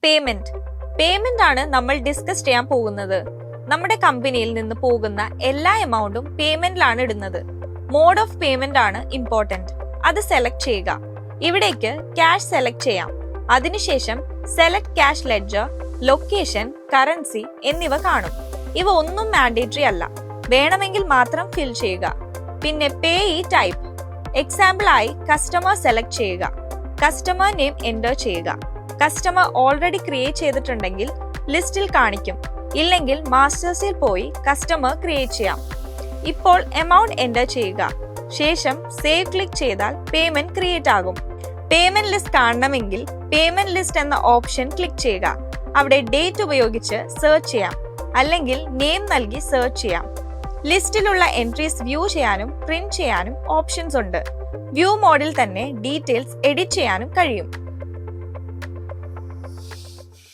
Payment ആണ് നമ്മൾ discuss ചെയ്യാൻ പോകുന്നത്. നമ്മുടെ കമ്പനിയിൽ നിന്ന് പോകുന്ന എല്ലാ എമൗണ്ടും പേയ്മെന്റിലാണ് ഇടുന്നത്. മോഡ് ഓഫ് പേയ്മെന്റ് ആണ് ഇമ്പോർട്ടന്റ്. അത് സെലക്ട് ചെയ്യുക. ഇവിടേക്ക് ക്യാഷ് സെലക്ട് ചെയ്യാം. അതിനുശേഷം select cash ledger, location, currency എന്നിവ കാണും. ഇവ ഒന്നും മാൻഡേറ്ററി അല്ല, വേണമെങ്കിൽ മാത്രം ഫിൽ ചെയ്യുക. പിന്നെ പേയി ടൈപ്പ്, എക്സാമ്പിൾ ആയി കസ്റ്റമർ സെലക്ട് ചെയ്യുക. കസ്റ്റമർ നെയിം എൻ്റർ ചെയ്യുക. കസ്റ്റമർ ഓൾറെഡി ക്രിയേറ്റ് ചെയ്തിട്ടുണ്ടെങ്കിൽ ലിസ്റ്റിൽ കാണിക്കും, ഇല്ലെങ്കിൽ മാസ്റ്റേഴ്സിൽ പോയി കസ്റ്റമർ ക്രിയേറ്റ് ചെയ്യാം. ഇപ്പോൾ എമൗണ്ട് എൻ്റർ ചെയ്യുക. ശേഷം സേവ് ക്ലിക്ക് ചെയ്താൽ പേയ്മെന്റ് ക്രിയേറ്റ് ആകും. പേയ്മെന്റ് ലിസ്റ്റ് കാണണമെങ്കിൽ പേയ്മെന്റ് ലിസ്റ്റ് എന്ന ഓപ്ഷൻ ക്ലിക്ക് ചെയ്യുക. അവിടെ ഡേറ്റ് ഉപയോഗിച്ച് സെർച്ച് ചെയ്യാം, അല്ലെങ്കിൽ നെയിം നൽകി സെർച്ച് ചെയ്യാം. ലിസ്റ്റിലുള്ള എൻട്രീസ് വ്യൂ ചെയ്യാനും പ്രിന്റ് ചെയ്യാനും ഓപ്ഷൻസ് ഉണ്ട്. വ്യൂ മോഡിൽ തന്നെ ഡീറ്റെയിൽസ് എഡിറ്റ് ചെയ്യാനും കഴിയും.